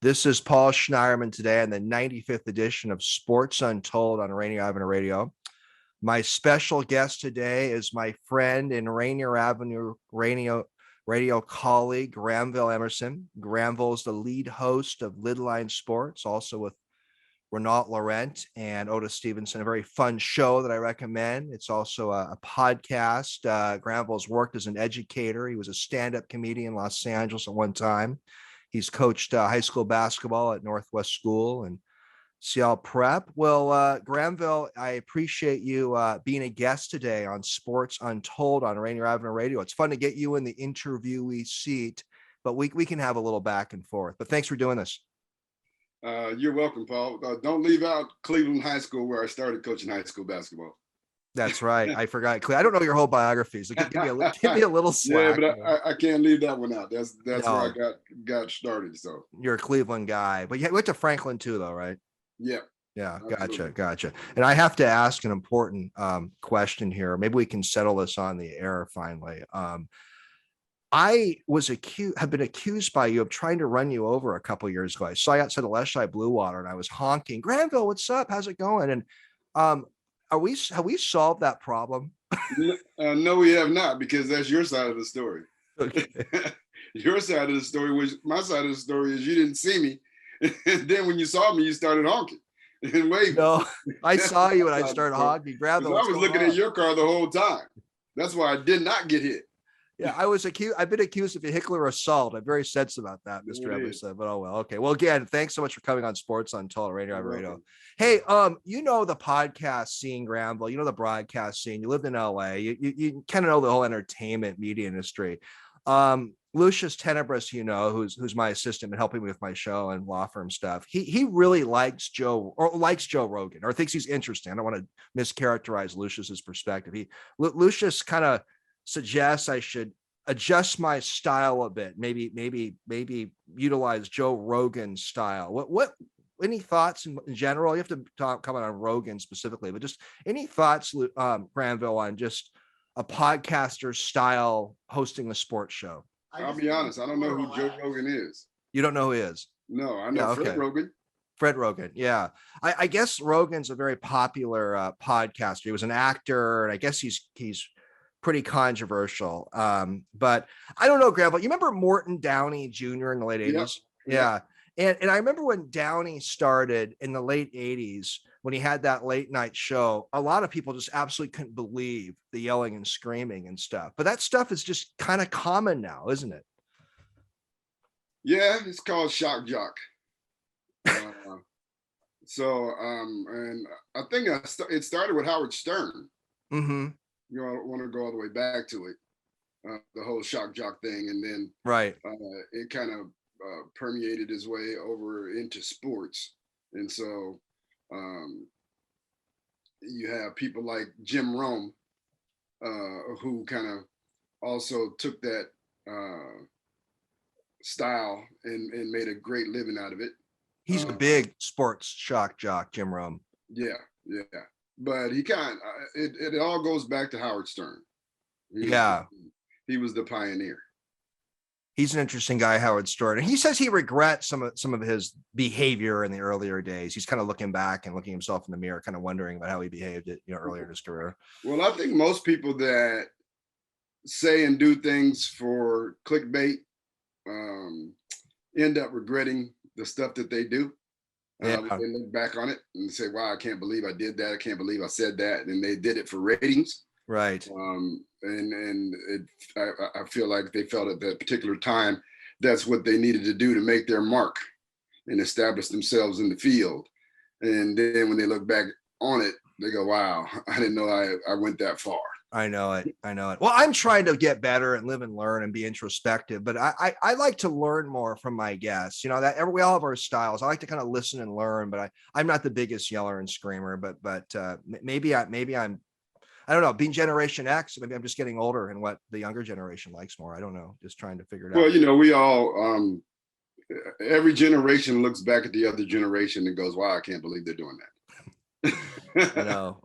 This is Paul Schneiderman today on the 95th edition of Sports Untold on Rainier Avenue Radio. My special guest today is my friend and Rainier Avenue radio colleague, Granville Emerson. Granville is the lead host of Lidline Sports, also with Renault Laurent and Otis Stevenson, a very fun show that I recommend. It's also a podcast. Granville's worked as an educator. He was a stand-up comedian in Los Angeles at one time. He's coached high school basketball at Northwest School and Seattle Prep. Well, Granville, I appreciate you being a guest today on Sports Untold on Rainier Avenue Radio. It's fun to get you in the interviewee seat, but we can have a little back and forth. But thanks for doing this. You're welcome, Paul. Don't leave out Cleveland High School, where I started coaching high school basketball. That's right. I forgot. I don't know your whole biography. So give me a little slack. Yeah, but I can't leave that one out. That's where I got started. So you're a Cleveland guy, but you went to Franklin too, though, right? Yeah. Yeah. Gotcha. And I have to ask an important question here. Maybe we can settle this on the air finally. I have been accused by you of trying to run you over a couple years ago. I saw you outside of Leshai Blue Water and I was honking, Granville, what's up? How's it going? And have we solved that problem? No, we have not, because that's your side of the story. Okay. Your side of the story was my side of the story is you didn't see me. And then when you saw me, you started honking and waving. No, I saw you and I started honking. Granville, I was looking at your car the whole time. That's why I did not get hit. Yeah, I've been accused of vehicular assault. I'm very sensitive about that, Mr. Emerson, but oh well. Okay. Well, again, thanks so much for coming on Sports Untold Radio Radio. Hey, you know the podcast scene, Granville, you know the broadcast scene. You lived in LA. You kind of know the whole entertainment media industry. Lucius Tenebris, who's my assistant and helping me with my show and law firm stuff. He really likes Joe Rogan, or thinks he's interesting. I don't want to mischaracterize Lucius's perspective. Lucius kind of suggests I should adjust my style a bit, maybe utilize Joe Rogan's style. What any thoughts in general? You have to comment on Rogan specifically, but just any thoughts, Granville, on just a podcaster style hosting a sports show? I'll be honest, I don't know who Joe Rogan is. You don't know who he is? No, I know Fred Rogan. Fred Rogan, yeah. I guess Rogan's a very popular podcaster. He was an actor, and I guess he's pretty controversial. But I don't know, Granville. You remember Morton Downey Jr. in the late 80s? Yeah. And I remember when Downey started in the late 80s, when he had that late night show, a lot of people just absolutely couldn't believe the yelling and screaming and stuff. But that stuff is just kind of common now, isn't it? Yeah, it's called shock jock. And I think it started with Howard Stern. Mm-hmm. You want to go all the way back to it, the whole shock jock thing, and then it kind of permeated its way over into sports, and so you have people like Jim Rome, who kind of also took that style and made a great living out of it. He's a big sports shock jock, Jim Rome. Yeah. But he it all goes back to Howard Stern. He was the pioneer. He's an interesting guy, Howard Stern. And he says he regrets some of his behavior in the earlier days. He's kind of looking back and looking himself in the mirror, kind of wondering about how he behaved earlier in his career. Well, I think most people that say and do things for clickbait end up regretting the stuff that they do. They look back on it and say, wow, I can't believe I did that. I can't believe I said that. And they did it for ratings. Right. I feel like they felt at that particular time, that's what they needed to do to make their mark and establish themselves in the field. And then when they look back on it, they go, wow, I didn't know I went that far. I know it. Well, I'm trying to get better and live and learn and be introspective, but I like to learn more from my guests. That we all have our styles. I like to kind of listen and learn, but I'm not the biggest yeller and screamer, but maybe I'm, I don't know, being Generation X, maybe I'm just getting older and what the younger generation likes more. I don't know, just trying to figure it out. Well, we all, every generation looks back at the other generation and goes, wow, I can't believe they're doing that.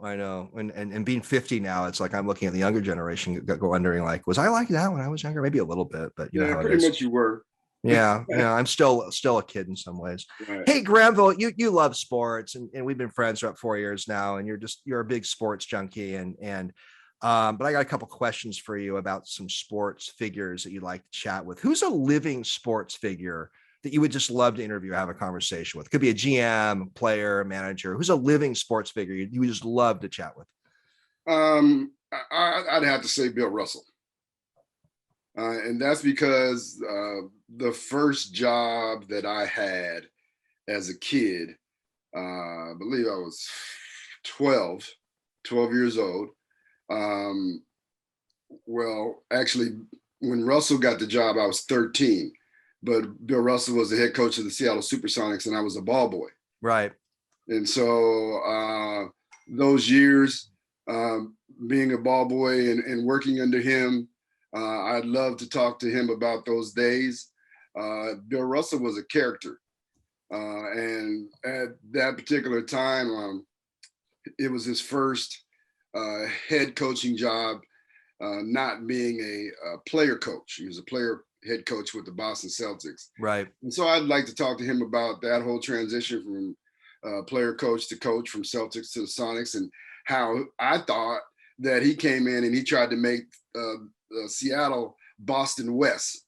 I know. And being 50 now, it's like I'm looking at the younger generation, go wondering, like, was I like that when I was younger? Maybe a little bit, but pretty much you were. Yeah, yeah, I'm still a kid in some ways. Right. Hey, Granville, you love sports, and we've been friends for about 4 years now, and you're a big sports junkie, but I got a couple questions for you about some sports figures that you'd like to chat with. Who's a living sports figure that you would just love to interview or have a conversation with? Could be a GM, player, manager. Who's a living sports figure you would just love to chat with? I'd have to say Bill Russell. And that's because the first job that I had as a kid, I believe I was 12 years old. Well, actually, when Russell got the job, I was 13. But Bill Russell was the head coach of the Seattle Supersonics, and I was a ball boy. Right. And so those years, being a ball boy and working under him, I'd love to talk to him about those days. Bill Russell was a character. And at that particular time, it was his first head coaching job, not being a player coach. He was a player head coach with the Boston Celtics. Right. And so I'd like to talk to him about that whole transition from player coach to coach, from Celtics to the Sonics, and how I thought that he came in and he tried to make Seattle Boston West.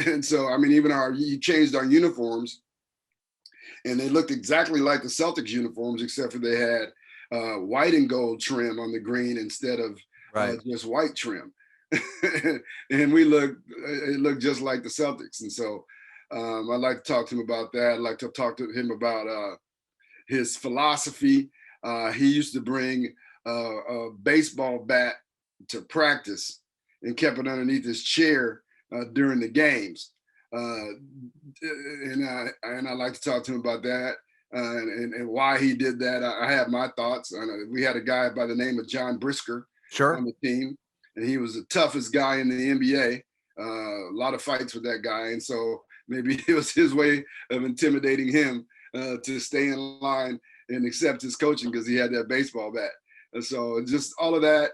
And so, I mean, he changed our uniforms and they looked exactly like the Celtics uniforms, except for they had white and gold trim on the green instead of just white trim. And it looked just like the Celtics. And so I'd like to talk to him about that. I'd like to talk to him about his philosophy. He used to bring a baseball bat to practice and kept it underneath his chair during the games. And I'd like to talk to him about that and why he did that. I have my thoughts. We had a guy by the name of John Brisker on the team, and he was the toughest guy in the NBA. A lot of fights with that guy. And so maybe it was his way of intimidating him to stay in line and accept his coaching because he had that baseball bat. And so just all of that,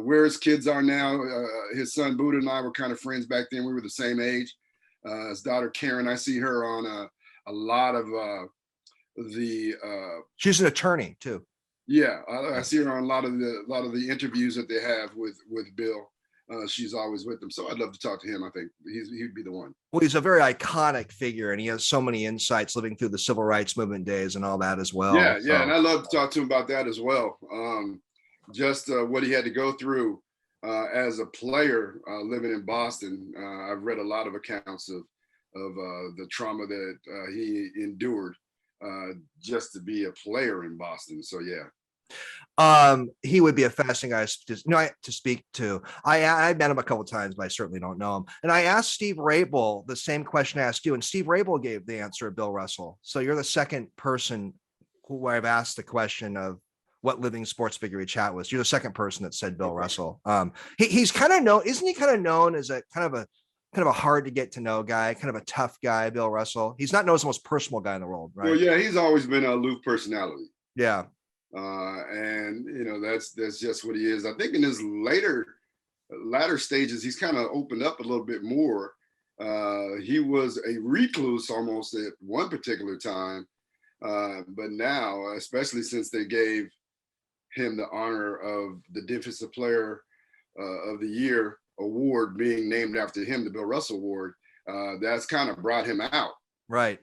where his kids are now. His son Buddha and I were kind of friends back then. We were the same age. His daughter Karen, I see her on a lot of she's an attorney too. Yeah, I see her on a lot of the interviews that they have with Bill. She's always with them. So I'd love to talk to him. I think he'd be the one. Well, he's a very iconic figure, and he has so many insights living through the civil rights movement days and all that as well. Yeah, yeah, and I love to talk to him about that as well. Just what he had to go through as a player living in Boston. I've read a lot of accounts of the trauma that he endured just to be a player in Boston. So yeah. He would be a fascinating guy to speak to. I met him a couple of times, but I certainly don't know him. And I asked Steve Rabel the same question I asked you, and Steve Rabel gave the answer of Bill Russell. So you're the second person who I've asked the question of what living sports figure he chat was. You're the second person that said Bill Russell. He's kind of known, isn't he kind of known as a kind of a hard to get to know guy, kind of a tough guy, Bill Russell. He's not known as the most personal guy in the world, right? Well, yeah, he's always been an aloof personality. Yeah. And that's just what he is. I think in his latter stages, he's kind of opened up a little bit more. He was a recluse almost at one particular time, but now, especially since they gave him the honor of the Defensive Player of the Year award being named after him, the Bill Russell Award, that's kind of brought him out. Right.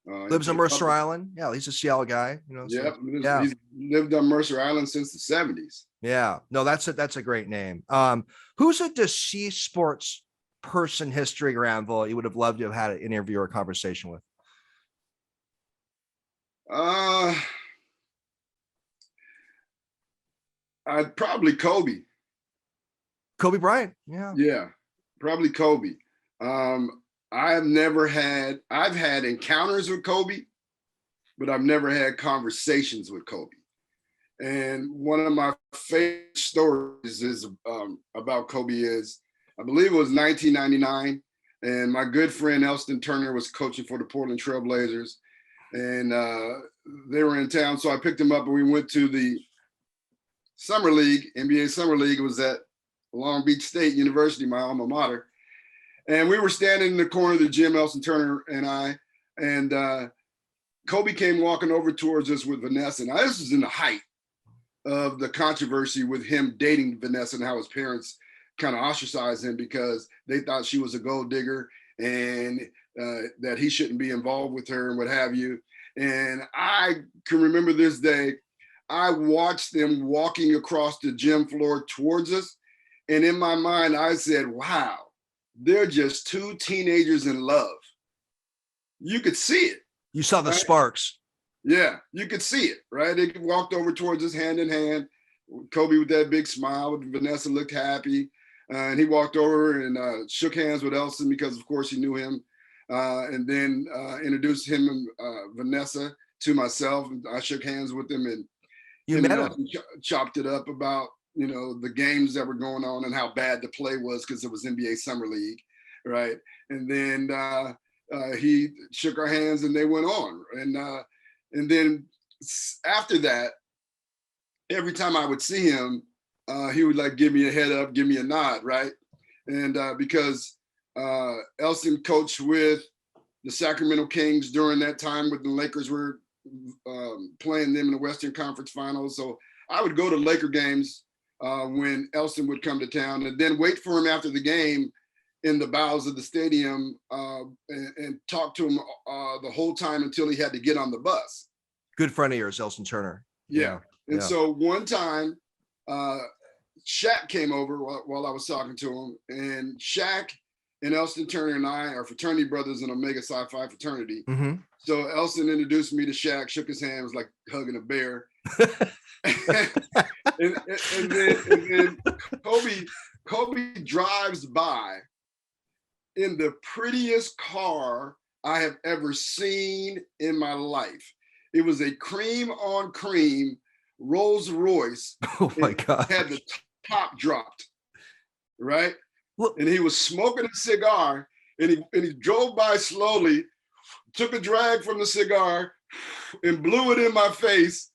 Lives on Mercer Island. Yeah, he's a Seattle guy. He's lived on Mercer Island since the 70s. Yeah, no, that's a great name. Who's a deceased sports person history, Granville, you would have loved to have had an interview or a conversation with? I'd probably Kobe Bryant. Yeah, probably Kobe. I've had encounters with Kobe, but I've never had conversations with Kobe. And one of my favorite stories is about Kobe is, I believe it was 1999, and my good friend Elston Turner was coaching for the Portland Trail Blazers, and they were in town, so I picked him up and we went to the Summer League, NBA Summer League. It was at Long Beach State University, my alma mater. And we were standing in the corner of the gym, Elson Turner and I, and Kobe came walking over towards us with Vanessa. Now, this was in the height of the controversy with him dating Vanessa and how his parents kind of ostracized him because they thought she was a gold digger and that he shouldn't be involved with her and what have you. And I can remember this day, I watched them walking across the gym floor towards us. And in my mind, I said, wow, they're just two teenagers in love. You could see it. You saw the sparks. Yeah, you could see it, right? They walked over towards us hand in hand. Kobe with that big smile. Vanessa looked happy. And he walked over and shook hands with Elson because, of course, he knew him. And then introduced him and Vanessa to myself. I shook hands with him, and you met him. Chopped it up about, you know, the games that were going on and how bad the play was because it was NBA Summer League, right? And then he shook our hands and they went on. And then after that, every time I would see him, he would like give me a head up, give me a nod, right? And because Elson coached with the Sacramento Kings during that time when the Lakers were playing them in the Western Conference Finals. So I would go to Laker games when Elson would come to town and then wait for him after the game in the bowels of the stadium and talk to him the whole time until he had to get on the bus. Good friend of yours, Elson Turner. Yeah. And so one time, Shaq came over while I was talking to him, and Shaq and Elson Turner and I are fraternity brothers in Omega Psi Phi fraternity. Mm-hmm. So Elson introduced me to Shaq, shook his hand, was like hugging a bear. and then Kobe drives by in the prettiest car I have ever seen in my life. It was a cream on cream Rolls Royce. Oh my God. Had the top dropped, right? Well, and he was smoking a cigar, and he drove by slowly, took a drag from the cigar and blew it in my face,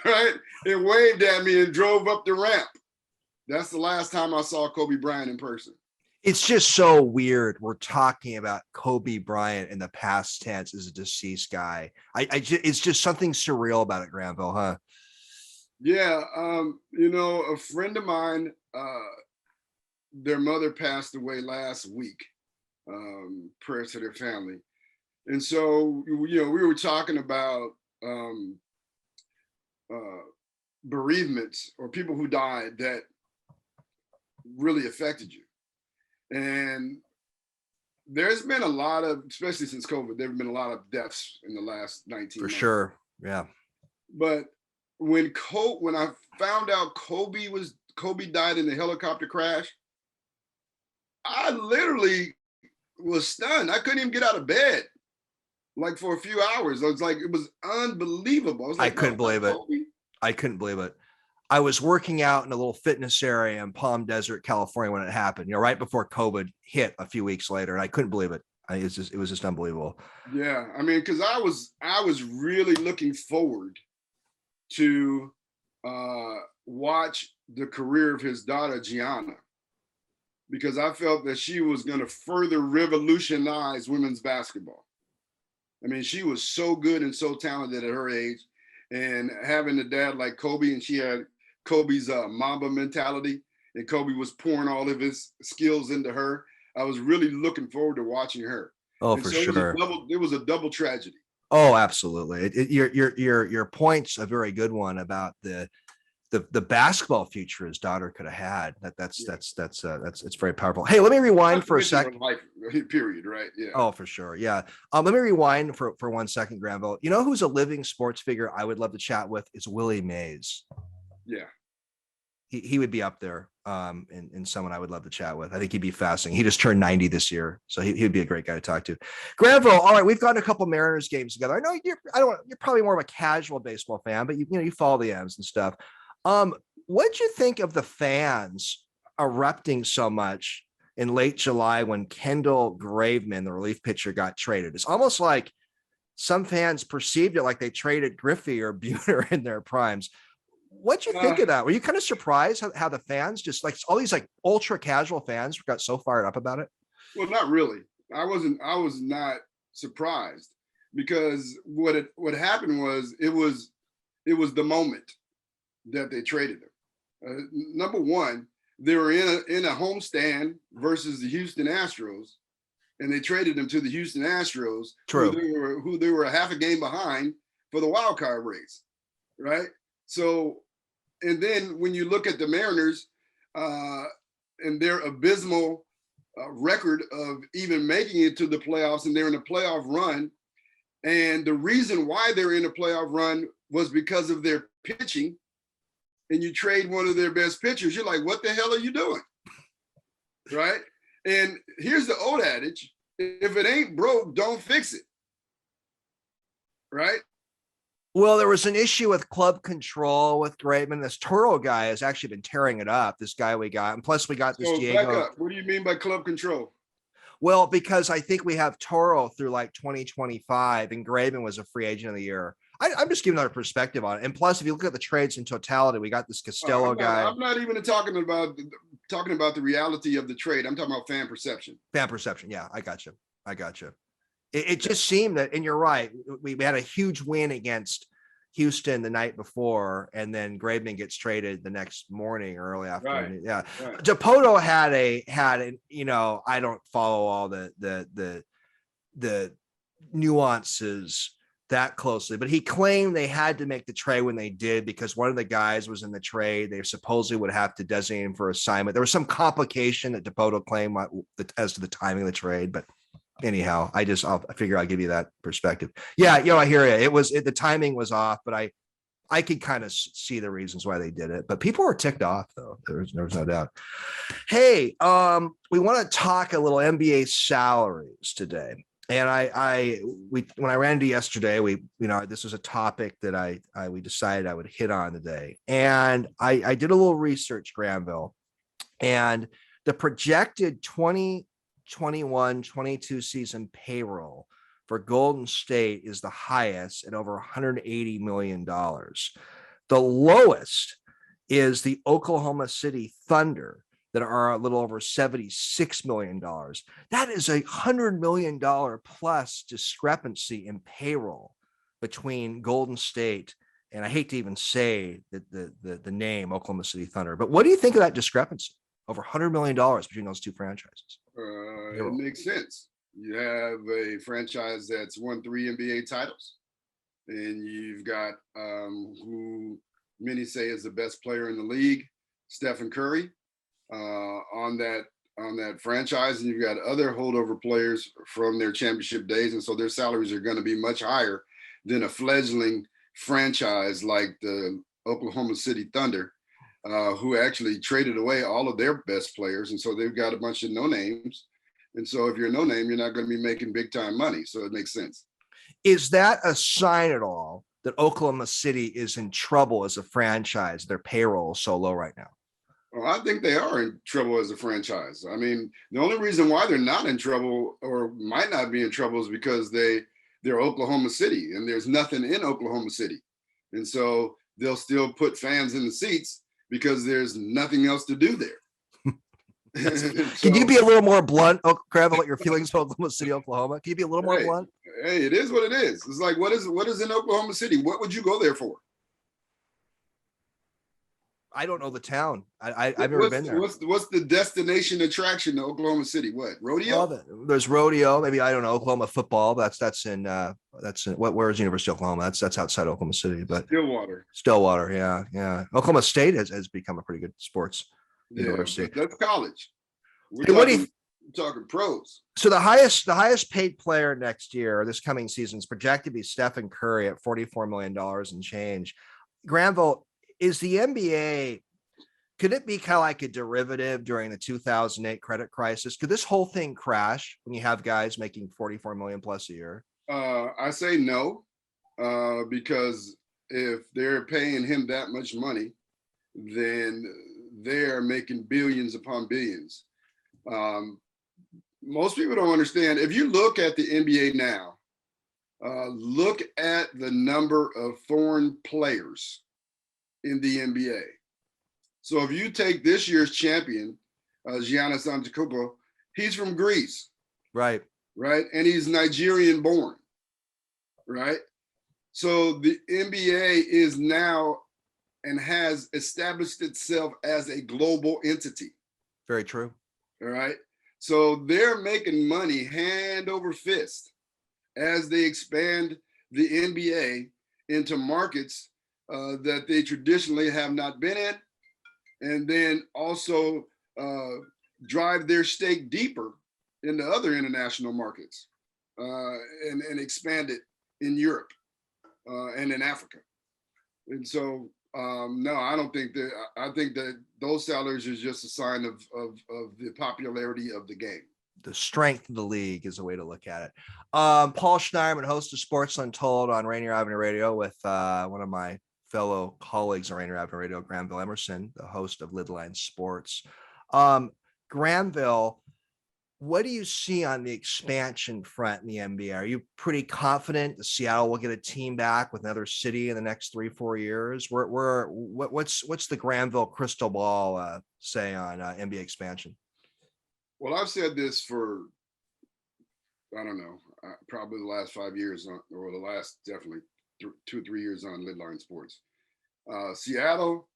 right? And waved at me and drove up the ramp. That's the last time I saw Kobe Bryant in person. It's just so weird. We're talking about Kobe Bryant in the past tense as a deceased guy. It's just something surreal about it, Granville, huh? Yeah. You know, a friend of mine, their mother passed away last week. Prayers to their family. And so, you know, we were talking about bereavements or people who died that really affected you. And there's been a lot of, especially since COVID, there have been a lot of deaths in the last 19 months. For sure. Yeah. But when I found out Kobe died in a helicopter crash, I literally was stunned. I couldn't even get out of bed, like for a few hours. It was unbelievable. I was like, I couldn't believe it. I couldn't believe it. I was working out in a little fitness area in Palm Desert, California when it happened, you know, right before COVID hit a few weeks later. And I couldn't believe it. It was just unbelievable. Yeah. I mean, because I was really looking forward to watch the career of his daughter, Gianna, because I felt that she was going to further revolutionize women's basketball. I mean, she was so good and so talented at her age, and having a dad like Kobe, and she had Kobe's Mamba mentality, and Kobe was pouring all of his skills into her. I was really looking forward to watching her. Oh, and for sure. It was a double tragedy. Oh, absolutely. Your point's a very good one about the basketball future his daughter could have had. It's very powerful. Hey, let me rewind for a second. Life period, right? Yeah. Oh, for sure. Yeah. Let me rewind for 1 second, Granville. You know who's a living sports figure I would love to chat with is Willie Mays. Yeah. He would be up there in someone I would love to chat with. I think he'd be fascinating. He just turned 90 this year, so he'd be a great guy to talk to. Granville, all right, we've gotten a couple Mariners games together. I know you're probably more of a casual baseball fan, but you follow the M's and stuff. What'd you think of the fans erupting so much in late July when Kendall Graveman, the relief pitcher, got traded? It's almost like some fans perceived it like they traded Griffey or Buhner in their primes. What'd you think of that? Were you kind of surprised how the fans, just like all these like ultra casual fans, got so fired up about it? Well, not really. I was not surprised because what happened was it was the moment that they traded him. Number one, they were in a homestand versus the Houston Astros, and they traded him to the Houston Astros, True. who they were a half a game behind for the wild card race, right? So, and then when you look at the Mariners and their abysmal record of even making it to the playoffs, and they're in a playoff run, and the reason why they're in a playoff run was because of their pitching, and you trade one of their best pitchers, you're like, what the hell are you doing? Right? And here's the old adage, if it ain't broke, don't fix it. Right? Well, there was an issue with club control with Graveman. This Toro guy has actually been tearing it up, this guy we got. And plus we got this Diego. Back up. What do you mean by club control? Well, because I think we have Toro through like 2025 and Graveman was a free agent of the year. I'm just giving our perspective on it. And plus, if you look at the trades in totality, we got this Costello guy. I'm not even talking about the reality of the trade. I'm talking about fan perception. Fan perception. Yeah, I got you. It just seemed that, and you're right, we had a huge win against Houston the night before, and then Graveman gets traded the next morning or early afternoon. Right. Yeah. Right. Dipoto had a, you know, I don't follow all the nuances that closely, but he claimed they had to make the trade when they did because one of the guys was in the trade. They supposedly would have to designate him for assignment. There was some complication that Dipoto claimed as to the timing of the trade, but anyhow, I figure I'll give you that perspective. Yeah, you know, I hear you. The timing was off, but I could kind of see the reasons why they did it. But people were ticked off, though. There's no doubt. Hey, we want to talk a little NBA salaries today. And when I ran into yesterday, this was a topic that we decided I would hit on today. And I did a little research, Granville, and the projected 2021-22 season payroll for Golden State is the highest at over $180 million. The lowest is the Oklahoma City Thunder that are a little over $76 million. That is $100 million plus discrepancy in payroll between Golden State and I hate to even say the name Oklahoma City Thunder, but what do you think of that discrepancy? Over $100 million between those two franchises. It makes sense. You have a franchise that's won 3 NBA titles, and you've got who many say is the best player in the league, Stephen Curry, on that franchise, and you've got other holdover players from their championship days, and so their salaries are going to be much higher than a fledgling franchise like the Oklahoma City Thunder, who actually traded away all of their best players, and so they've got a bunch of no names. And so if you're a no name, you're not going to be making big time money. So it makes sense. Is that a sign at all that Oklahoma City is in trouble as a franchise? Their payroll is so low right now. Well, I think they are in trouble as a franchise. I mean, the only reason why they're not in trouble or might not be in trouble is because they're Oklahoma City and there's nothing in Oklahoma City. And so they'll still put fans in the seats because there's nothing else to do there. Can you be a little more blunt, Granville, what your feelings about Oklahoma City, Oklahoma? Can you be a little more blunt? Hey, it is what it is. It's like, what is in Oklahoma City? What would you go there for? I don't know the town. I've never been there. What's the destination attraction to Oklahoma City? What, rodeo? Well, there's rodeo. Maybe, I don't know, Oklahoma football. That's in where's University of Oklahoma? That's outside Oklahoma City, but Stillwater. Yeah. Oklahoma State has become a pretty good sports university. That's college. We're talking pros. So the highest paid player next year, this coming season, is projected to be Stephen Curry at $44 million and change. Granville, is the NBA, could it be kind of like a derivative during the 2008 credit crisis? Could this whole thing crash when you have guys making $44 million plus a year? I say no, because if they're paying him that much money, then they're making billions upon billions. Most people don't understand. If you look at the NBA now, look at the number of foreign players in the NBA. So if you take this year's champion, Giannis Antetokounmpo, He's from Greece. Right. Right. And he's Nigerian born. Right. So the NBA is now and has established itself as a global entity. Very true. All right. So they're making money hand over fist as they expand the NBA into markets that they traditionally have not been in, and then also drive their stake deeper into other international markets and expand it in Europe and in Africa. And so, no, I don't think that. I think that those salaries is just a sign of the popularity of the game. The strength of the league is a way to look at it. Paul Schneiderman, host of Sports Untold on Rainier Avenue Radio, with one of my fellow colleagues on Rainier Avenue Radio, Granville Emerson, the host of Lidline Sports. Granville, what do you see on the expansion front in the NBA? Are you pretty confident that Seattle will get a team back with another city in the next 3-4 years? What's the Granville crystal ball say on NBA expansion? Well, I've said this for, I don't know, probably the last 5 years, or the last definitely 2 or 3 years on Lidline Sports. Seattle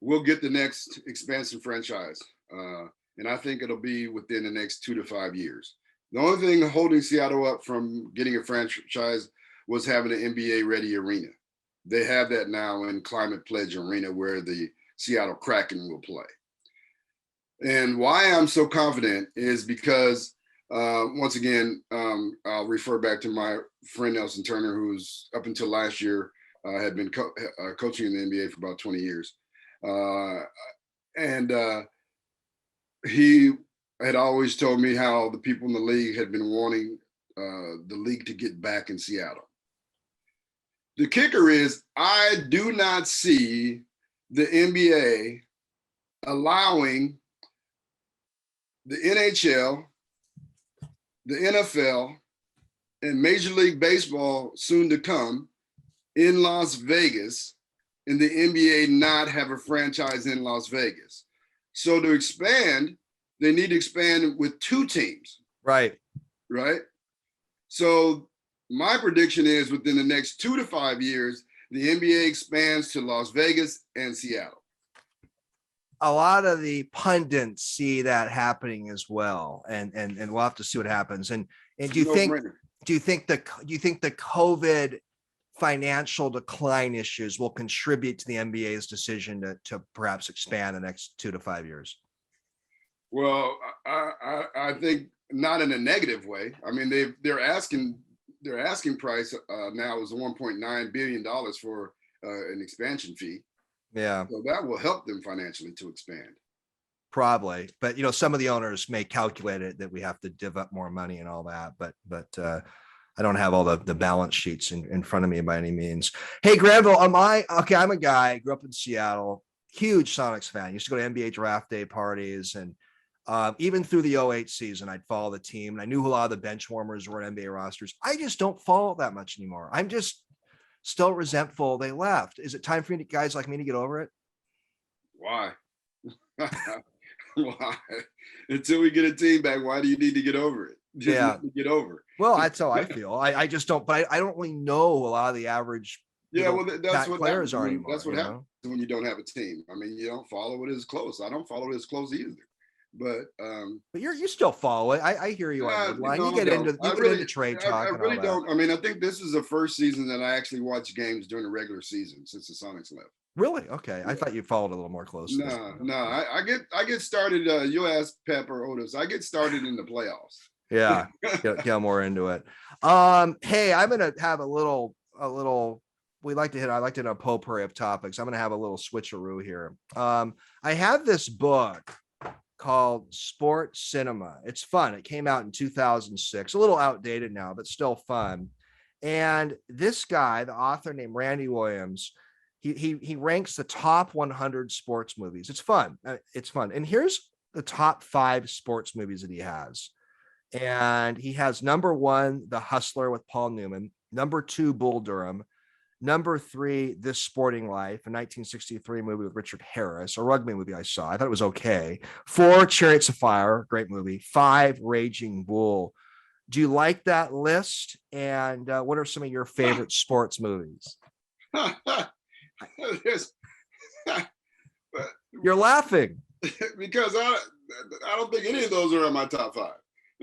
will get the next expansion franchise. And I think it'll be within the next 2 to 5 years. The only thing holding Seattle up from getting a franchise was having an NBA-ready arena. They have that now in Climate Pledge Arena, where the Seattle Kraken will play. And why I'm so confident is because, once again, I'll refer back to my friend Nelson Turner, who's up until last year had been coaching in the NBA for about 20 years. He had always told me how the people in the league had been wanting the league to get back in Seattle. The kicker is, I do not see the NBA allowing the NHL, the NFL, and Major League Baseball, soon to come, in Las Vegas, and the NBA not have a franchise in Las Vegas. So to expand, they need to expand with 2 teams. Right. Right. So my prediction is within the next 2 to 5 years, the NBA expands to Las Vegas and Seattle. A lot of the pundits see that happening as well, and we'll have to see what happens. And do you think the COVID financial decline issues will contribute to the NBA's decision to perhaps expand the next 2 to 5 years? Well, I think not in a negative way. I mean, their asking price now is $1.9 billion for an expansion fee. Yeah. So that will help them financially to expand. Probably, but some of the owners may calculate it that we have to div up more money and all that, but I don't have all the balance sheets in front of me by any means. Hey, Granville, I'm a guy, grew up in Seattle, huge Sonics fan, used to go to NBA draft day parties, and even through the 2008 season, I'd follow the team, and I knew who a lot of the bench warmers were in NBA rosters. I just don't follow that much anymore. I'm just still resentful they left. Is it time for guys like me to get over it? Why? Why? Until we get a team back, why do you need to get over it? Just get over it. Well, that's how I feel. I just don't, but I don't really know a lot of the average. Yeah, well, that's what players happens. are anymore. That's what happens when you don't have a team. I mean, you don't follow it as close. I don't follow it as close either. But you still follow it. I hear you on line. You get into trade talk. I really don't. I mean, I think this is the first season that I actually watched games during the regular season since the Sonics left. Really? Okay. Yeah. I thought you followed a little more closely. No. I get started. You ask Pep or Otis. I get started in the playoffs. Yeah, get more into it. Hey, I'm gonna have a little. I like to hit a potpourri of topics. I'm gonna have a little switcheroo here. I have this book called Sports Cinema. It's fun. It came out in 2006, a little outdated now, but still fun. And this guy, the author named Randy Williams, he ranks the top 100 sports movies. It's fun. It's fun. And here's the top 5 sports movies that he has. And he has number 1, The Hustler with Paul Newman, number 2, Bull Durham, Number 3, This Sporting Life, a 1963 movie with Richard Harris, a rugby movie I saw. I thought it was okay. 4, Chariots of Fire, great movie. 5, Raging Bull. Do you like that list? And what are some of your favorite sports movies? You're laughing. Because I don't think any of those are in my top 5.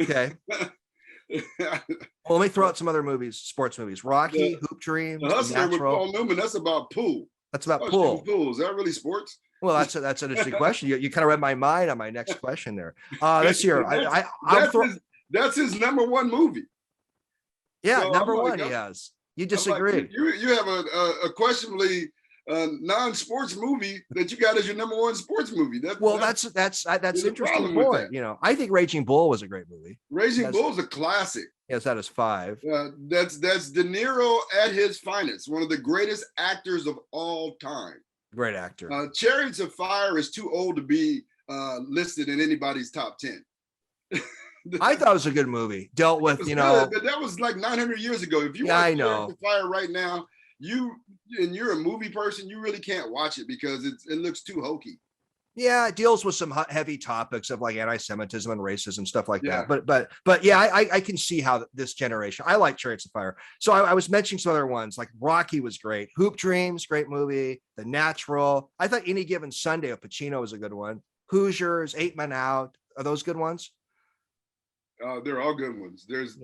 Okay. Well, let me throw out some other movies, sports movies. Rocky, Hoop Dreams, The Hustler with Paul Newman, that's about pool. That's about pool. Is that really sports? Well, that's an interesting question. You kind of read my mind on my next question there. Let's hear. That's his number 1 movie. Yeah, so number 1 he has. You disagree. Like, you have a questionably non-sports movie that you got as your number 1 sports movie. That's interesting point. You know, I think Raging Bull was a great movie. Raging Bull is a classic. Yes, that is 5. That's De Niro at his finest. One of the greatest actors of all time. Great actor. Chariots of Fire is too old to be listed in anybody's top 10. I thought it was a good movie. Dealt with, but that was like 900 years ago. If you watch Chariots of Fire right now, you're a movie person, you really can't watch it because it looks too hokey. Yeah, it deals with some heavy topics of like anti-Semitism and racism, stuff like that. But yeah, I can see how this generation. I like Chariots of Fire. So I was mentioning some other ones, like Rocky was great. Hoop Dreams, great movie. The Natural. I thought Any Given Sunday of Pacino was a good one. Hoosiers, 8 Men Out. Are those good ones? They're all good ones. There's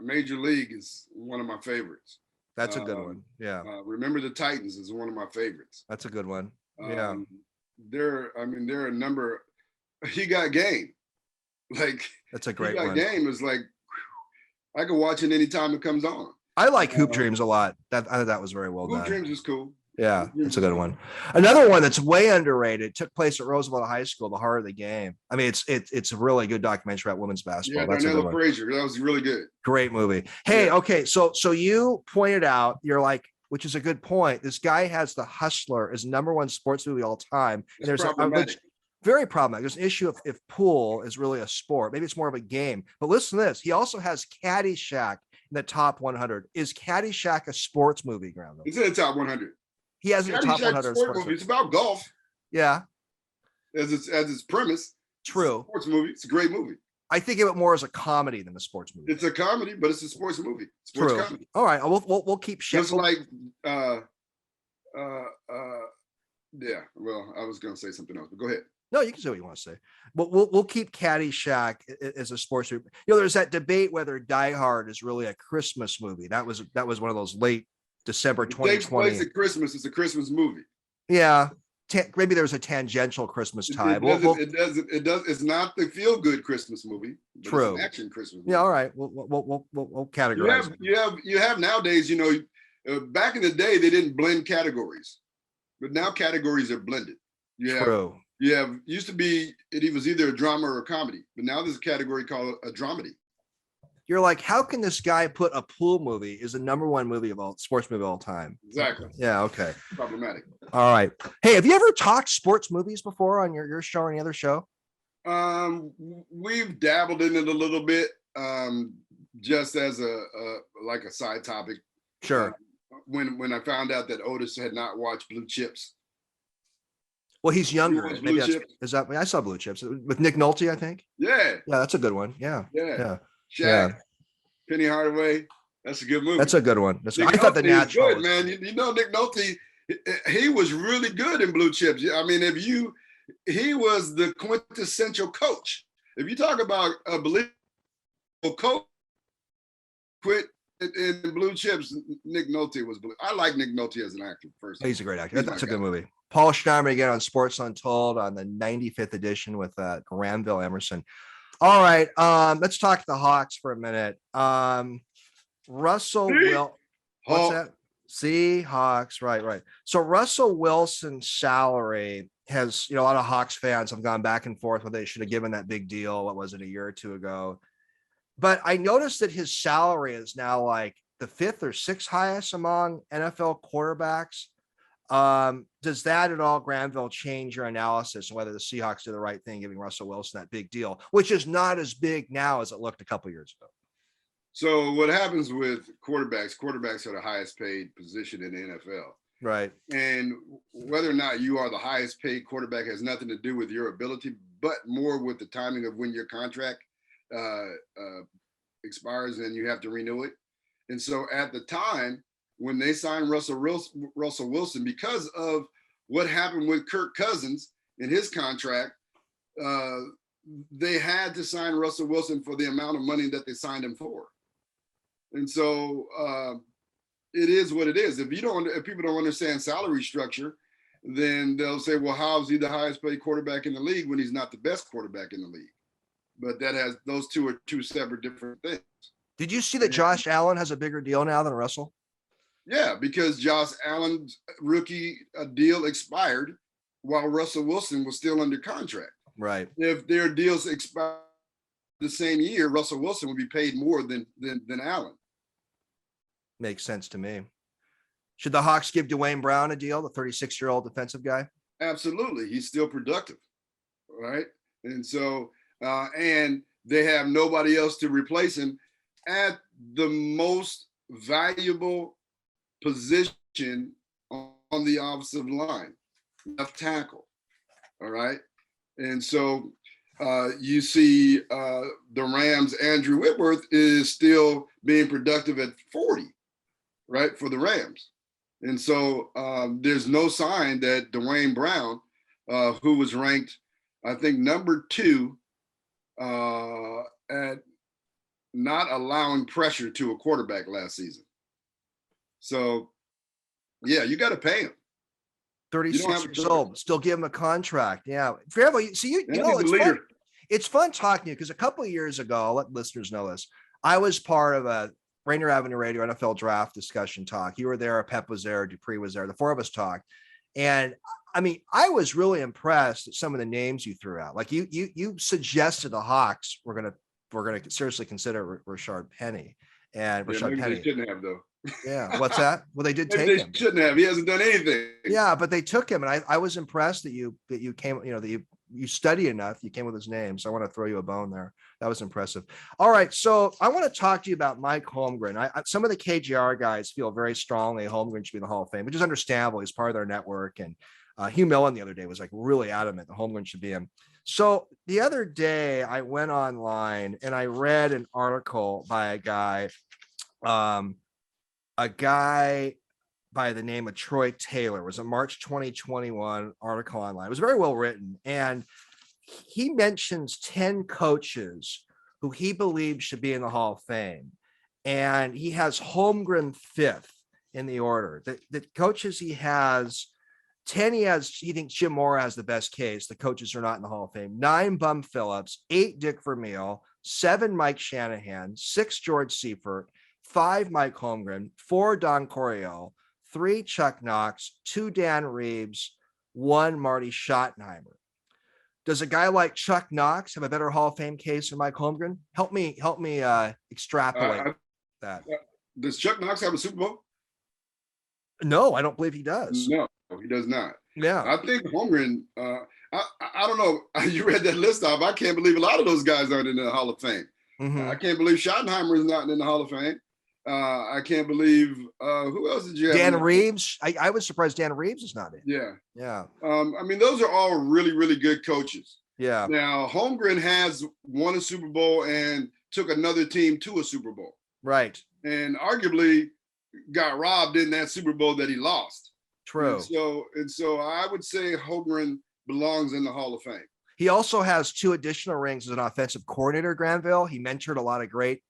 Major League is one of my favorites. That's a good one. Yeah. Remember the Titans is one of my favorites. That's a good one. Yeah. There are a number. He Got Game. Like, that's a great one. Game is like, I could watch it anytime it comes on. I like Hoop Dreams a lot. I thought that was very well done. Hoop Dreams is cool. Yeah, it's a good one. Another one that's way underrated took place at Roosevelt High School, The Heart of the Game. I mean, it's a really good documentary about women's basketball. Yeah, Darnella Frazier. That was really good. Great movie. Hey, okay, so you pointed out, you're like, which is a good point. This guy has The Hustler as number 1 sports movie all time. And there's very problematic. There's an issue if pool is really a sport. Maybe it's more of a game. But listen to this. He also has Caddyshack in the top 100. Is Caddyshack a sports movie, Granville? It's in the top 100. He has in the top 100 sports movie. It's about golf. Yeah. As its premise. True. It's a sports movie. It's a great movie. I think of it more as a comedy than a sports movie. It's a comedy, but it's a sports movie. Sports True. Comedy. All right. We'll keep just like yeah. Well, I was gonna say something else, but go ahead. No, you can say what you want to say. But we'll keep Caddyshack as a sports movie. There's that debate whether Die Hard is really a Christmas movie. That was one of those late December 2020. It takes place at Christmas. It's a Christmas movie. Yeah. Maybe there's a tangential Christmas tie. It does. It's not the feel good Christmas movie. True. It's an action Christmas movie. Yeah. All right. We'll categorize. You have nowadays. Back in the day they didn't blend categories, but now categories are blended. True. Used to be it was either a drama or a comedy, but now there's a category called a dramedy. You're like, how can this guy put a pool movie is the number 1 movie of all sports movie of all time? Exactly. Yeah. Okay. Problematic. All right. Hey, have you ever talked sports movies before on your show or any other show? We've dabbled in it a little bit, just as a side topic. Sure. When I found out that Otis had not watched Blue Chips. Well, he's younger. Maybe I saw Blue Chips with Nick Nolte, I think. Yeah. Yeah, that's a good one. Yeah. Shaq, Penny Hardaway. That's a good movie. That's a good one. I thought The Natural good, man. Nick Nolte, he was really good in Blue Chips. I mean, he was the quintessential coach. If you talk about a believable coach, quit in Blue Chips, Nick Nolte was. I like Nick Nolte as an actor first. He's a great actor. That's a good movie. Paul Newman again on Sports Untold on the 95th edition with Granville Emerson. All right, let's talk the Hawks for a minute. Russell Will. What's that? Hawks. Right. So Russell Wilson's salary has, a lot of Hawks fans have gone back and forth whether they should have given that big deal. What was it, a year or two ago? But I noticed that his salary is now like the 5th or 6th highest among NFL quarterbacks. Does that at all, Granville, change your analysis on whether the Seahawks did the right thing giving Russell Wilson that big deal, which is not as big now as it looked a couple years ago? So what happens with quarterbacks? Quarterbacks are the highest paid position in the NFL. Right. And whether or not you are the highest paid quarterback has nothing to do with your ability, but more with the timing of when your contract expires and you have to renew it. And so at the time when they signed Russell Wilson, because of what happened with Kirk Cousins in his contract, they had to sign Russell Wilson for the amount of money that they signed him for. And so it is what it is. If people don't understand salary structure, then they'll say, well, how is he the highest paid quarterback in the league when he's not the best quarterback in the league? But those two are two separate different things. Did you see that Josh Allen has a bigger deal now than Russell? Yeah, because Josh Allen's rookie deal expired while Russell Wilson was still under contract. Right. If their deals expired the same year, Russell Wilson would be paid more than Allen. Makes sense to me. Should the Hawks give Dwayne Brown a deal, the 36-year-old defensive guy? Absolutely. He's still productive, right? And so, and they have nobody else to replace him at the most valuable position on the offensive line, left tackle, all right? And so you see the Rams, Andrew Whitworth is still being productive at 40, right, for the Rams. And so there's no sign that Dwayne Brown, who was ranked, I think, number 2 at not allowing pressure to a quarterback last season. So, yeah, you got to pay him. 36 years old, still give him a contract. Yeah. Granville, see, you know, it's fun talking to you because a couple of years ago, I'll let listeners know this, I was part of a Rainier Avenue Radio NFL draft discussion talk. You were there, Pep was there, Dupree was there, the 4 of us talked. And I mean, I was really impressed at some of the names you threw out. Like you suggested the Hawks we're gonna seriously consider Rashard Penny. And Rashard Penny. They shouldn't have, though. Yeah, what's that? Well, they did take him. They shouldn't have. He hasn't done anything. Yeah, but they took him, and I was impressed that you came, that you study enough. You came with his name, so I want to throw you a bone there. That was impressive. All right, so I want to talk to you about Mike Holmgren. Some of the KGR guys feel very strongly Holmgren should be in the Hall of Fame, which is understandable. He's part of their network, and Hugh Millen the other day was like really adamant that Holmgren should be in. So the other day, I went online and I read an article by a guy by the name of Troy Taylor. It was a March 2021 article online. It was very well written. And he mentions 10 coaches who he believes should be in the Hall of Fame. And he has Holmgren 5th in the order. The coaches he has, 10 he thinks Jim Mora has the best case. The coaches are not in the Hall of Fame. 9 Bum Phillips, 8 Dick Vermeil, 7 Mike Shanahan, 6 George Seifert, 5 Mike Holmgren, 4 Don Coryell, 3 Chuck Knox, 2 Dan Reeves, 1 Marty Schottenheimer. Does a guy like Chuck Knox have a better Hall of Fame case than Mike Holmgren? Help me extrapolate that. Does Chuck Knox have a Super Bowl? No, I don't believe he does. No, he does not. Yeah. I think Holmgren, I don't know. You read that list off. I can't believe a lot of those guys aren't in the Hall of Fame. Mm-hmm. I can't believe Schottenheimer is not in the Hall of Fame. I can't believe who else did you have? Dan Reeves. I was surprised Dan Reeves is not in. Yeah. I mean, those are all really, really good coaches. Yeah. Now, Holmgren has won a Super Bowl and took another team to a Super Bowl. Right. And arguably got robbed in that Super Bowl that he lost. True. And so I would say Holmgren belongs in the Hall of Fame. He also has 2 additional rings as an offensive coordinator, Granville. He mentored a lot of great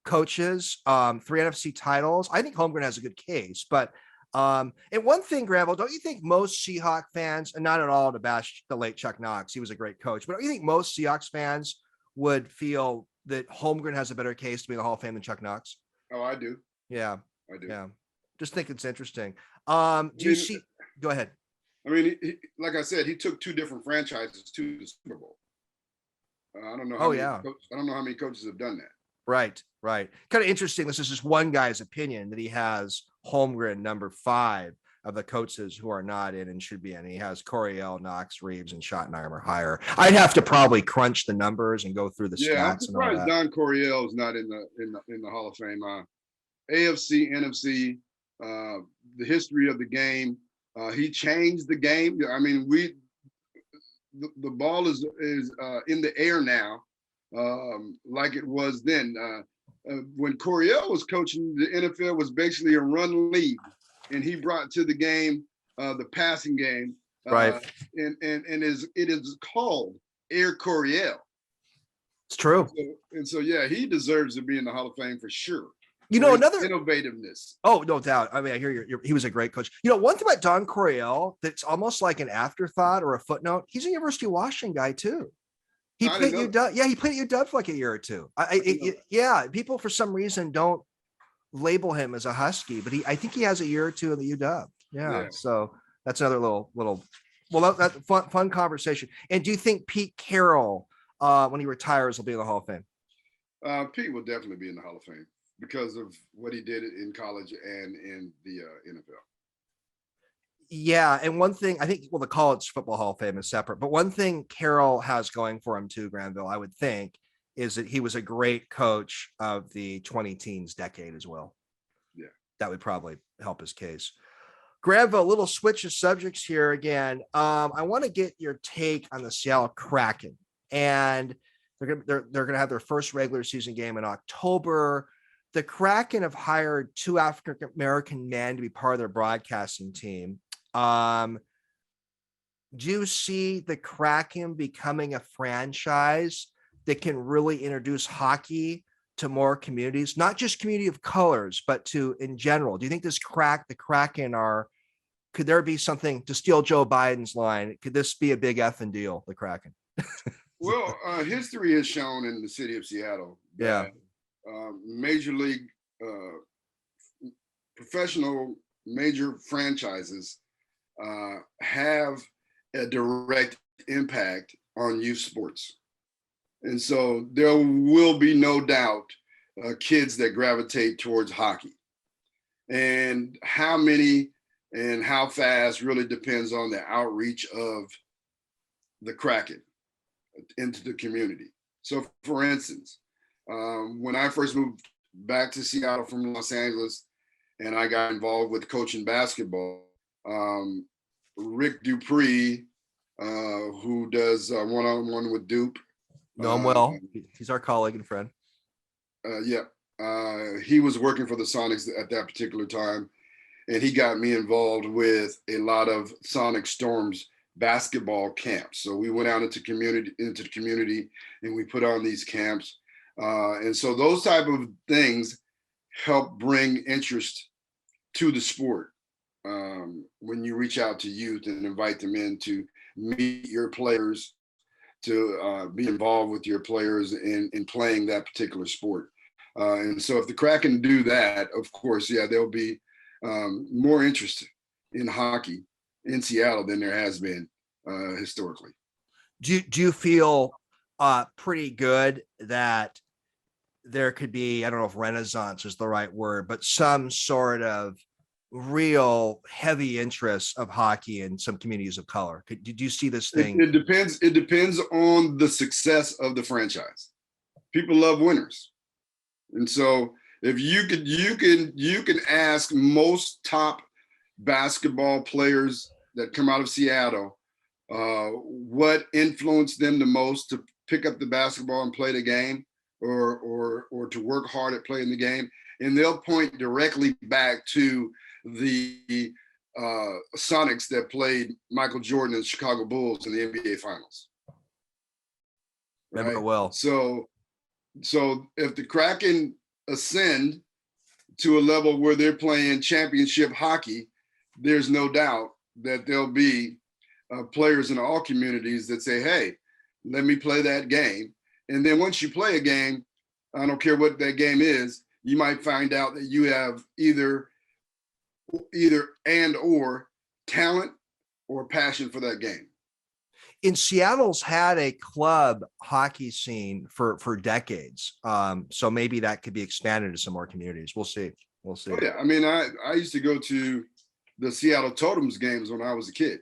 coaches, 3 NFC titles. I think Holmgren has a good case, but and one thing, Granville, don't you think most Seahawk fans, and not at all to bash the late Chuck Knox, he was a great coach, but don't you think most Seahawks fans would feel that Holmgren has a better case to be in the Hall of Fame than Chuck Knox? Oh, I do. Yeah. I do. Yeah. Just think it's interesting. Do you see? Go ahead. I mean, like I said, he took 2 different franchises to the Super Bowl. I don't know. I don't know how many coaches have done that. Right. Kind of interesting. This is just one guy's opinion that he has Holmgren number 5 of the coaches who are not in and should be in. He has Coryell, Knox, Reeves, and Schottenheimer higher. I'd have to probably crunch the numbers and go through the Yeah, I'm stats and all surprised that. Don Coryell is not in the Hall of Fame. AFC, NFC, the history of the game. He changed the game. I mean, the ball is in the air now, like it was then. When Coryell was coaching, the NFL was basically a run league, and he brought to the game the passing game. Right. And it is called Air Coryell. It's true. So yeah, he deserves to be in the Hall of Fame for sure. You know, another innovativeness. Oh, no doubt. I mean, I hear he was a great coach. You know, one thing about Don Coryell that's almost like an afterthought or a footnote. He's a University of Washington guy too. He played at UW. Yeah, he played at UW for like a year or two. Yeah, people for some reason don't label him as a Husky, but I think he has a year or two in the UW. Yeah. So that's another little. Well, that's fun conversation. And do you think Pete Carroll, when he retires, will be in the Hall of Fame? Pete will definitely be in the Hall of Fame because of what he did in college and in the NFL. Yeah, and one thing I think, well, the College Football Hall of Fame is separate, but one thing Carroll has going for him too, Granville, I would think, is that he was a great coach of the 20-teens decade as well. Yeah, that would probably help his case. Granville, a little switch of subjects here again. I want to get your take on the Seattle Kraken, and they're gonna have their first regular season game in October. The Kraken have hired 2 African American men to be part of their broadcasting team. Do you see the Kraken becoming a franchise that can really introduce hockey to more communities, not just community of colors, but to in general? Do you think the Kraken could there be something, to steal Joe Biden's line, could this be a big effing deal, the Kraken? Well, history has shown in the city of Seattle that major league professional major franchises have a direct impact on youth sports. And so there will be no doubt kids that gravitate towards hockey. And how many and how fast really depends on the outreach of the Kraken into the community. So for instance, when I first moved back to Seattle from Los Angeles and I got involved with coaching basketball, Rick Dupree, who does one-on-one with Dupe. Know him well. He's our colleague and friend. He was working for the Sonics at that particular time, and he got me involved with a lot of Sonic Storm's basketball camps. So we went out into the community, and we put on these camps. And so those type of things help bring interest to the sport. When you reach out to youth and invite them in to meet your players, to be involved with your players in playing that particular sport. And so if the Kraken do that, of course, there'll be more interest in hockey in Seattle than there has been historically. Do you feel pretty good that there could be, I don't know if renaissance is the right word, but some sort of real heavy interest of hockey in some communities of color? Did you see this thing? It depends. It depends on the success of the franchise. People love winners. And so if you can ask most top basketball players that come out of Seattle, what influenced them the most to pick up the basketball and play the game, or to work hard at playing the game, and they'll point directly back to the Sonics that played Michael Jordan and Chicago Bulls in the NBA Finals. Remember well. So if the Kraken ascend to a level where they're playing championship hockey, there's no doubt that there'll be players in all communities that say, hey, let me play that game. And then once you play a game, I don't care what that game is, you might find out that you have either and or talent or passion for that game. In Seattle's had a club hockey scene for decades. So maybe that could be expanded to some more communities. We'll see. Oh yeah. I mean, I used to go to the Seattle Totems games when I was a kid.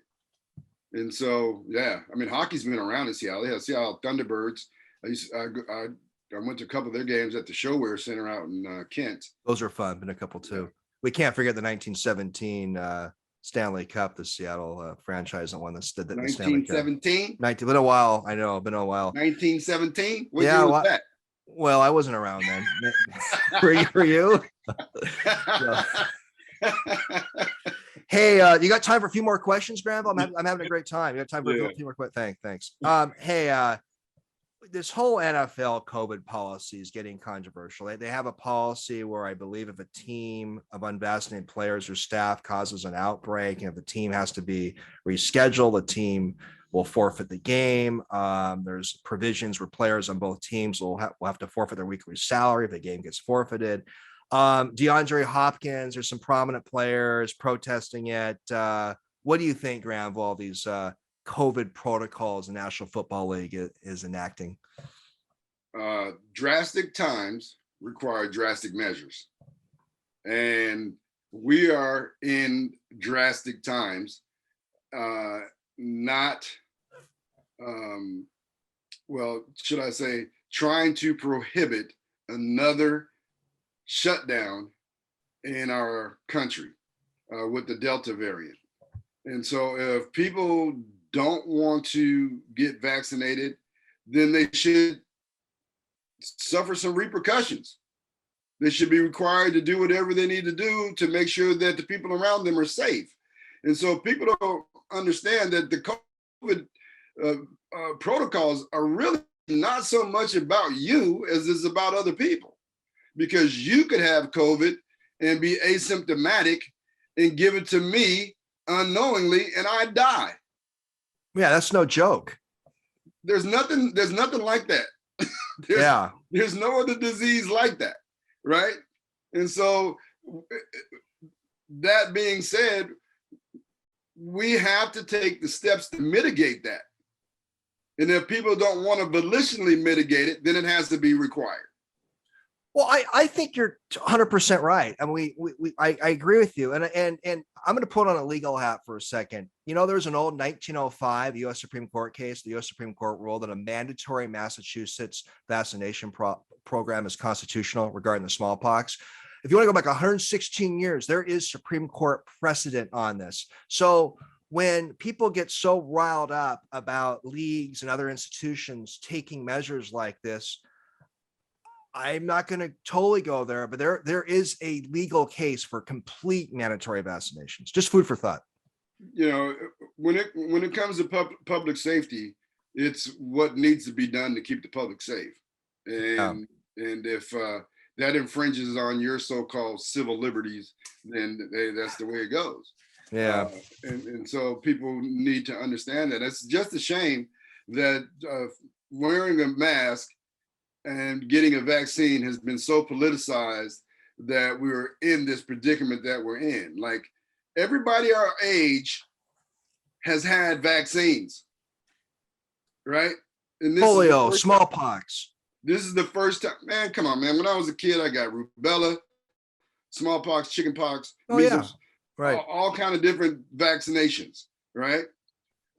And so, yeah, I mean, hockey's been around in Seattle. They have Seattle Thunderbirds. I went to a couple of their games at the ShoWare Center out in Kent. Those are fun. Been a couple too. Yeah. We can't forget the 1917 Stanley Cup, the Seattle franchise that won the Stanley Cup. 1917? Been a while. I know, been a while. 1917? What year was that? Well, I wasn't around then. For you? Hey, you got time for a few more questions, Granville? I'm having a great time. You got time for a few more questions? Thanks. Hey, this whole NFL COVID policy is getting controversial. They have a policy where I believe if a team of unvaccinated players or staff causes an outbreak, and if the team has to be rescheduled, the team will forfeit the game. There's provisions where players on both teams will have to forfeit their weekly salary if the game gets forfeited. DeAndre Hopkins, there's some prominent players protesting it. What do you think, Granville, all these COVID protocols the National Football League is enacting? Drastic times require drastic measures. And we are in drastic times, should I say, trying to prohibit another shutdown in our country with the Delta variant. And so if people don't want to get vaccinated, then they should suffer some repercussions. They should be required to do whatever they need to do to make sure that the people around them are safe. And so people don't understand that the COVID protocols are really not so much about you as it's about other people, because you could have COVID and be asymptomatic and give it to me unknowingly and I die. Yeah, that's no joke. There's nothing like that. There's no other disease like that, right? And so that being said, we have to take the steps to mitigate that. And if people don't want to volitionally mitigate it, then it has to be required. Well, I think you're 100% right. I mean, I agree with you. And I'm going to put on a legal hat for a second. You know, there's an old 1905 U.S. Supreme Court case. The U.S. Supreme Court ruled that a mandatory Massachusetts vaccination program is constitutional regarding the smallpox. If you want to go back 116 years, there is Supreme Court precedent on this. So when people get so riled up about leagues and other institutions taking measures like this, I'm not going to totally go there, but there is a legal case for complete mandatory vaccinations. Just food for thought. You know, when it comes to public safety, it's what needs to be done to keep the public safe. And if that infringes on your so-called civil liberties, then that's the way it goes. Yeah. And so people need to understand that. It's just a shame that wearing a mask and getting a vaccine has been so politicized that we're in this predicament that we're in. Like, everybody our age has had vaccines, right? And polio, smallpox. This is the first time, man, come on, man. When I was a kid, I got rubella, smallpox, chickenpox, measles, right. all kind of different vaccinations, right?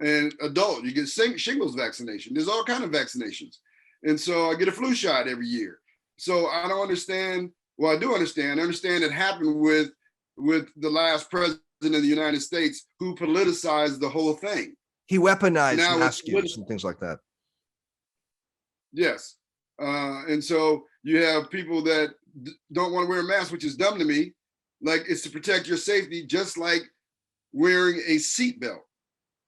And adult, you get shingles vaccination. There's all kind of vaccinations. And so I get a flu shot every year. So I don't understand. Well, I do understand. I understand it happened with the last president of the United States who politicized the whole thing. He weaponized mask use and things like that. Yes. And so you have people that don't want to wear a mask, which is dumb to me. Like, it's to protect your safety, just like wearing a seatbelt.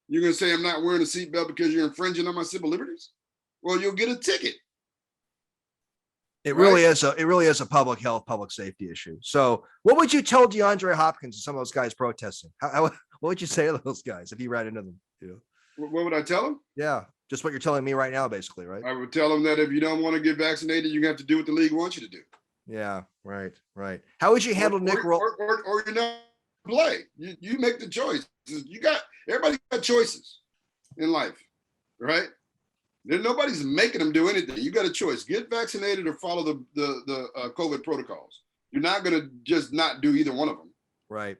You're going to say I'm not wearing a seatbelt because you're infringing on my civil liberties? Well, you'll get a ticket. It really is a public health, public safety issue. So what would you tell DeAndre Hopkins and some of those guys protesting? What would you say to those guys if you ran into them? You know? What would I tell them? Yeah, just what you're telling me right now, basically, right? I would tell them that if you don't want to get vaccinated, you have to do what the league wants you to do. Yeah, right. How would you handle Nick Roll? Or you're not play. You make the choice. Everybody got choices in life, right? Nobody's making them do anything. You got a choice: get vaccinated or follow the COVID protocols. You're not going to just not do either one of them. Right.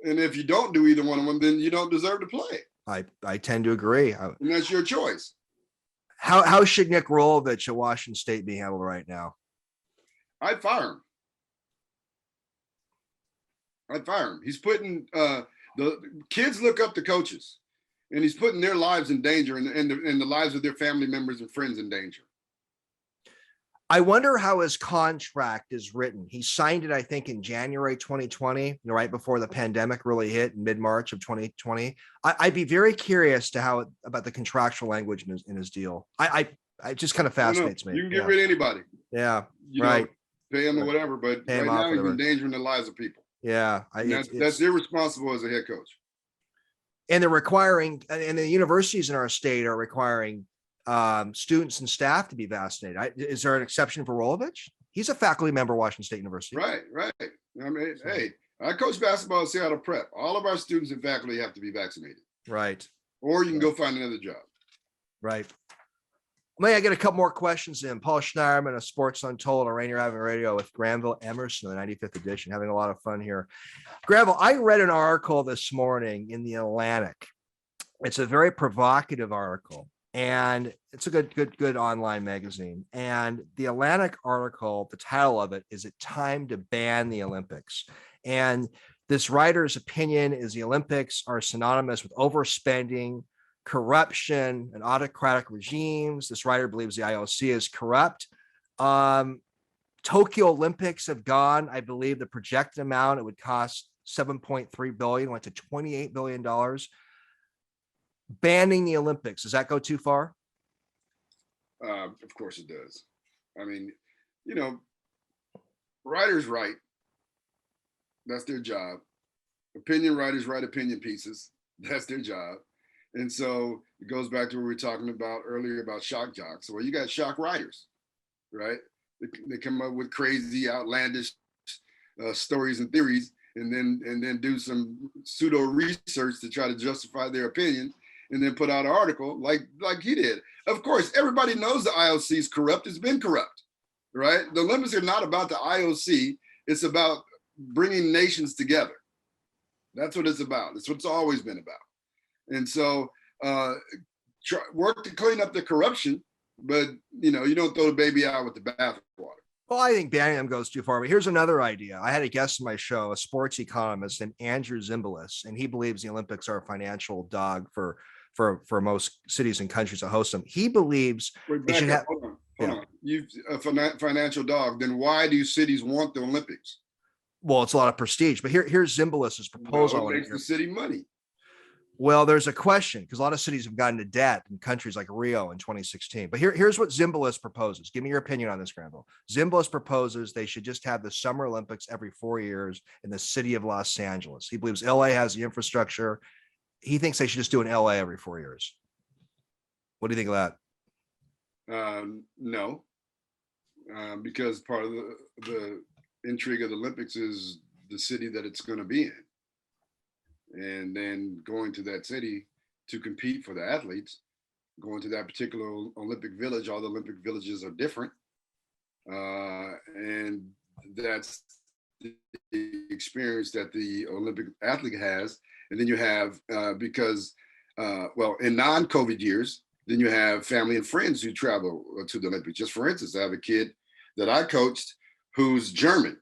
And if you don't do either one of them, then you don't deserve to play. I tend to agree. And that's your choice. How should Nick Rolovich at Washington State be handled right now? I'd fire him. He's putting the kids look up to coaches, and he's putting their lives in danger and the lives of their family members and friends in danger. I wonder how his contract is written. He signed it, I think, in January 2020, right before the pandemic really hit in mid-March of 2020. I'd be very curious to about the contractual language in his deal. It just kind of fascinates me. You can get rid of anybody. Yeah, right. Pay him or whatever, but right now he's endangering the lives of people. Yeah, that's irresponsible as a head coach. And they're requiring, and the universities in our state are requiring students and staff to be vaccinated. Is there an exception for Rolovich? He's a faculty member at Washington State University. Right. I mean, hey, I coach basketball at Seattle Prep. All of our students and faculty have to be vaccinated. Right. Or you can go find another job. Right. May I get a couple more questions in? Paul Schneiderman of Sports Untold on Rainier Avenue Radio with Granville Emerson, the 95th edition, having a lot of fun here. Granville, I read an article this morning in the Atlantic. It's a very provocative article, and it's a good online magazine. And the Atlantic article, the title of it is "It Time to Ban the Olympics?" And this writer's opinion is the Olympics are synonymous with overspending, corruption, and autocratic regimes. This writer believes the IOC is corrupt. Tokyo Olympics have gone, I believe the projected amount it would cost $7.3 billion, went to $28 billion. Banning the Olympics, does that go too far? Of course it does. I mean, writers write. That's their job. Opinion writers write opinion pieces. That's their job. And so it goes back to what we were talking about earlier about shock jocks. Well, you got shock writers, right? They come up with crazy, outlandish stories and theories, and then do some pseudo research to try to justify their opinion, and then put out an article like he did. Of course, everybody knows the IOC is corrupt. It's been corrupt, right? The Olympics are not about the IOC. It's about bringing nations together. That's what it's about. It's what it's always been about. And so work to clean up the corruption, but you don't throw the baby out with the bathwater. Well, I think banning them goes too far. But here's another idea. I had a guest on my show, a sports economist named Andrew Zimbalist, and he believes the Olympics are a financial dog for most cities and countries that host them. He believes they should have. Hold on. You've a financial dog. Then why do cities want the Olympics? Well, it's a lot of prestige. But here's Zimbalist's proposal. It makes the city money. Well, there's a question because a lot of cities have gotten into debt in countries like Rio in 2016. But here's what Zimbalist proposes. Give me your opinion on this, Granville. Zimbalist proposes they should just have the Summer Olympics every 4 years in the city of Los Angeles. He believes LA has the infrastructure. He thinks they should just do an LA every 4 years. What do you think of that? No, because part of the intrigue of the Olympics is the city that it's going to be in. And then going to that city to compete for the athletes, going to that particular Olympic village. All the Olympic villages are different. And that's the experience that the Olympic athlete has. And then you have, in non-COVID years, then you have family and friends who travel to the Olympics. Just for instance, I have a kid that I coached who's German.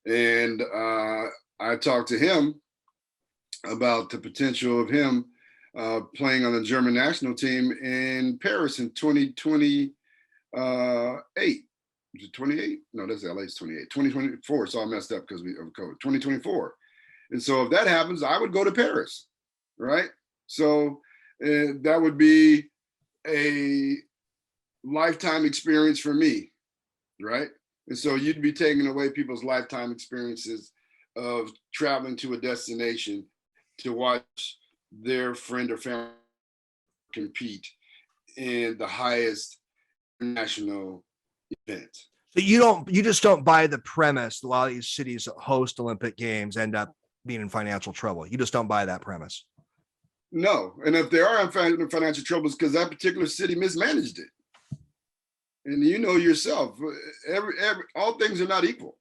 And I talked to him about the potential of him playing on the German national team in Paris in 2028. Is it 28? No, that's LA's 28. 2024. It's all messed up because of COVID. 2024. And so if that happens, I would go to Paris, right? So that would be a lifetime experience for me, right? And so you'd be taking away people's lifetime experiences of traveling to a destination to watch their friend or family compete in the highest national event. So you just don't buy the premise that a lot of these cities that host Olympic Games end up being in financial trouble. You just don't buy that premise. No, and if they are in financial troubles, because that particular city mismanaged it, and you know yourself, all things are not equal,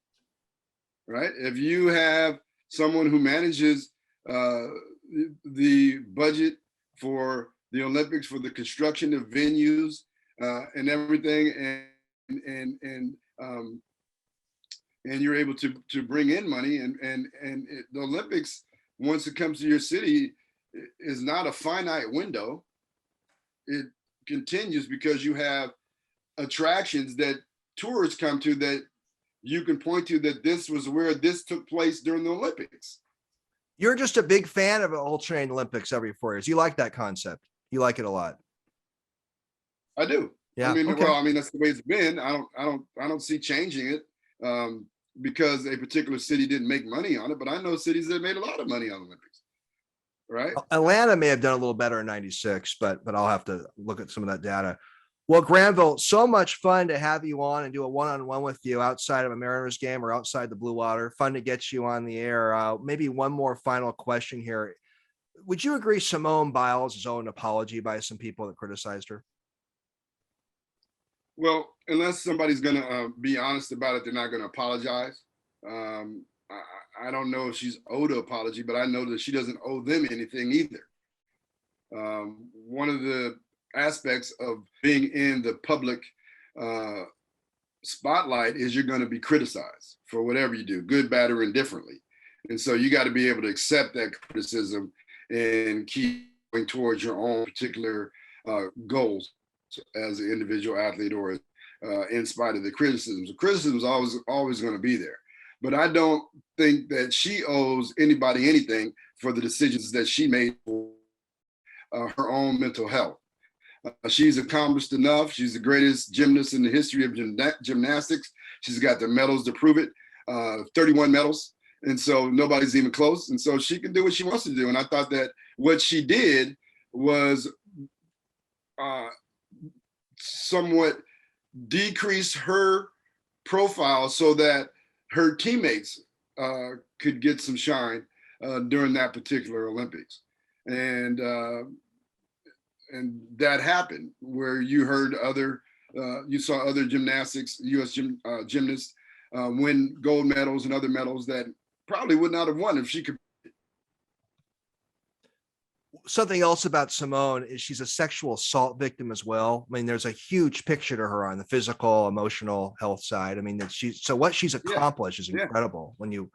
right? If you have someone who manages the budget for the Olympics, for the construction of venues and everything, and you're able to bring in money, and the Olympics, once it comes to your city, is not a finite window. It continues because you have attractions that tourists come to that you can point to, that this was where this took place during the Olympics. You're just a big fan of alternating Olympics every 4 years. You like that concept. You like it a lot. I do. Yeah. I mean, okay. well, I mean, that's the way it's been. I don't see changing it because a particular city didn't make money on it, but I know cities that made a lot of money on Olympics. Right. Atlanta may have done a little better in 96, but I'll have to look at some of that data. Well, Granville, so much fun to have you on and do a one-on-one with you outside of a Mariners game or outside the Blue Water. Fun to get you on the air. Maybe one more final question here. Would you agree Simone Biles' own apology by some people that criticized her? Well, unless somebody's going to be honest about it, they're not going to apologize. I don't know if she's owed an apology, but I know that she doesn't owe them anything either. One of the aspects of being in the public spotlight is you're going to be criticized for whatever you do, good, bad, or indifferently. And so you got to be able to accept that criticism and keep going towards your own particular goals as an individual athlete, or in spite of the criticisms. The criticism is always going to be there. But I don't think that she owes anybody anything for the decisions that she made for her own mental health. She's accomplished enough. She's the greatest gymnast in the history of gymnastics. She's got the medals to prove it, 31 medals. And so nobody's even close. And so she can do what she wants to do. And I thought that what she did was somewhat decrease her profile so that her teammates could get some shine during that particular Olympics. And that happened where you heard you saw other gymnastics, U.S. gymnasts win gold medals and other medals that probably would not have won if she could. Something else about Simone is she's a sexual assault victim as well. I mean, there's a huge picture to her on the physical, emotional health side. I mean, what she's accomplished is incredible when you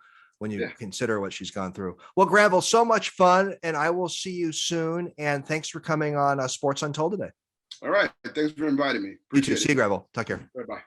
consider what she's gone through. Well, Granville, so much fun, and I will see you soon. And thanks for coming on Sports Untold today. All right. Thanks for inviting me. Appreciate you too. See you, Granville. Take care. Bye-bye.